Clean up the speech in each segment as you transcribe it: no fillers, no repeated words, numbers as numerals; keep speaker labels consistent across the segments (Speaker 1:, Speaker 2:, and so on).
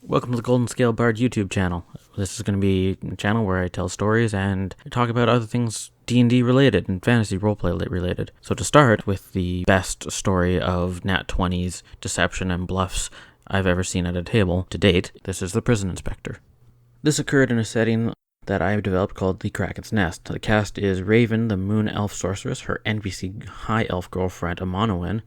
Speaker 1: Welcome to the Golden Scale Bard YouTube channel. This is going to be a channel where I tell stories and talk about other things D&D related and fantasy roleplay related. So to start with the best story of Nat 20's deception and bluffs I've ever seen at a table to date, this is the Prison Inspector. This occurred in a setting that I have developed called the Kraken's Nest. The cast is Raven, the Moon Elf Sorceress, her NPC High Elf girlfriend Amonowin,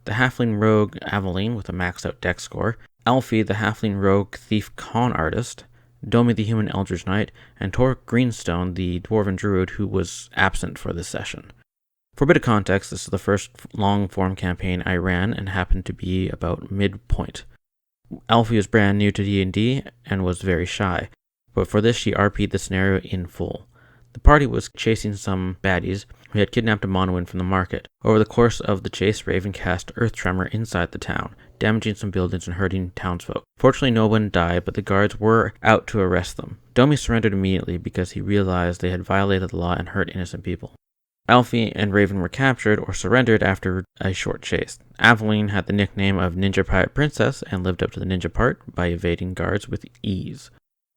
Speaker 1: the Halfling Rogue Aveline with a maxed out dex score, Alfie, the Halfling Rogue Thief Con Artist, Domi, the Human Eldritch Knight, and Torque Greenstone, the Dwarven Druid who was absent for this session. For a bit of context, this is the first long-form campaign I ran and happened to be about midpoint. Alfie was brand new to D&D and was very shy, but for this she RP'd the scenario in full. The party was chasing some baddies who had kidnapped a Monowin from the market. Over the course of the chase, Raven cast Earth Tremor inside the town, damaging some buildings and hurting townsfolk. Fortunately, no one died, but the guards were out to arrest them. Domi surrendered immediately because he realized they had violated the law and hurt innocent people. Alfie and Raven were captured or surrendered after a short chase. Aveline had the nickname of Ninja Pirate Princess and lived up to the ninja part by evading guards with ease.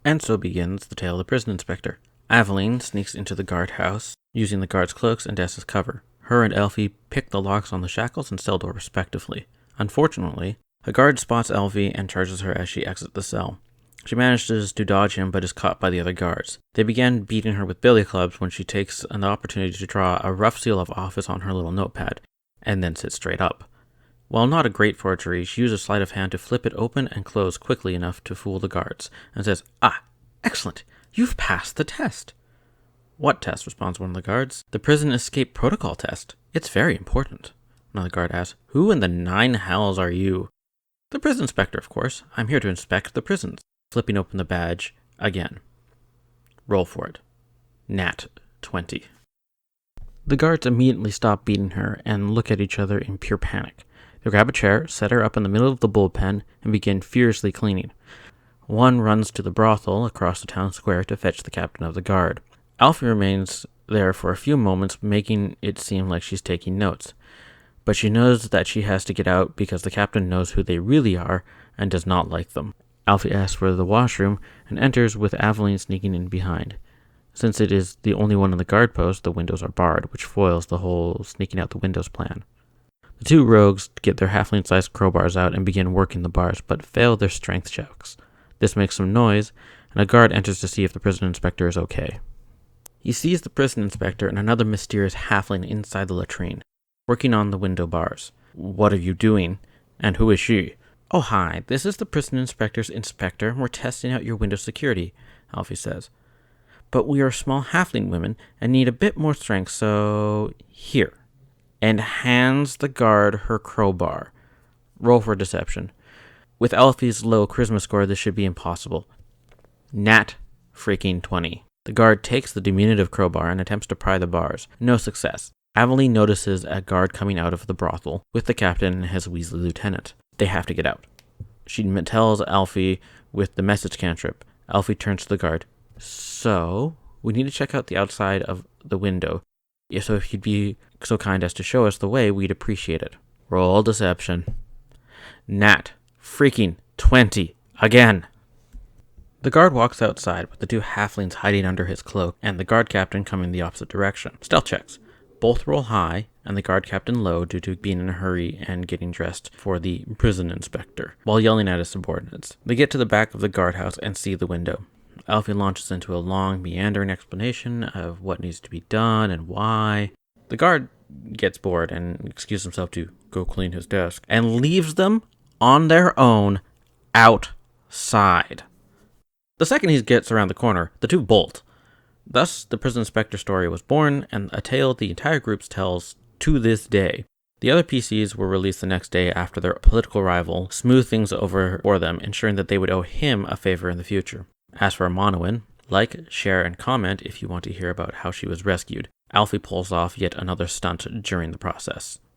Speaker 1: And so begins the tale of the Prison Inspector. Aveline sneaks into the guardhouse, using the guards' cloaks and desks as cover. Her and Alfie pick the locks on the shackles and cell door respectively. Unfortunately, a guard spots Alfie and charges her as she exits the cell. She manages to dodge him but is caught by the other guards. They begin beating her with billy clubs when she takes an opportunity to draw a rough seal of office on her little notepad, and then sits straight up. While not a great forgery, she uses sleight of hand to flip it open and close quickly enough to fool the guards, and says, "Ah, excellent! You've passed the test." "What test?" responds one of the guards. "The prison escape protocol test. It's very important." Another guard asks, "Who in the nine hells are you?" "The prison inspector, of course. I'm here to inspect the prisons." Flipping open the badge again. Roll for it. Nat 20. The guards immediately stop beating her and look at each other in pure panic. They grab a chair, set her up in the middle of the bullpen, and begin furiously cleaning. One runs to the brothel across the town square to fetch the captain of the guard. Alfie remains there for a few moments, making it seem like she's taking notes. But she knows that she has to get out because the captain knows who they really are and does not like them. Alfie asks for the washroom and enters with Aveline sneaking in behind. Since it is the only one on the guard post, the windows are barred, which foils the whole sneaking out the windows plan. The two rogues get their halfling-sized crowbars out and begin working the bars, but fail their strength checks. This makes some noise, and a guard enters to see if the prison inspector is okay. He sees the prison inspector and another mysterious halfling inside the latrine, working on the window bars. "What are you doing? And who is she?" "Oh, hi, this is the prison inspector's inspector. We're testing out your window security," Alfie says. "But we are small halfling women and need a bit more strength, so here." And hands the guard her crowbar. Roll for deception. With Alfie's low charisma score, this should be impossible. Nat freaking 20. The guard takes the diminutive crowbar and attempts to pry the bars. No success. Aveline notices a guard coming out of the brothel with the captain and his Weasley lieutenant. They have to get out. She tells Alfie with the message cantrip. Alfie turns to the guard. "So, we need to check out the outside of the window. So if you'd be so kind as to show us the way, we'd appreciate it." Roll deception. Nat freaking 20. Again. The guard walks outside with the two halflings hiding under his cloak and the guard captain coming the opposite direction. Stealth checks. Both roll high, and the guard captain low due to being in a hurry and getting dressed for the prison inspector, while yelling at his subordinates. They get to the back of the guardhouse and see the window. Alfie launches into a long, meandering explanation of what needs to be done and why. The guard gets bored and excuses himself to go clean his desk, and leaves them on their own outside. The second he gets around the corner, the two bolt. Thus, the prison inspector story was born, and a tale the entire group tells to this day. The other PCs were released the next day after their political rival smoothed things over for them, ensuring that they would owe him a favor in the future. As for Monowin, like, share, and comment if you want to hear about how she was rescued. Alfie pulls off yet another stunt during the process.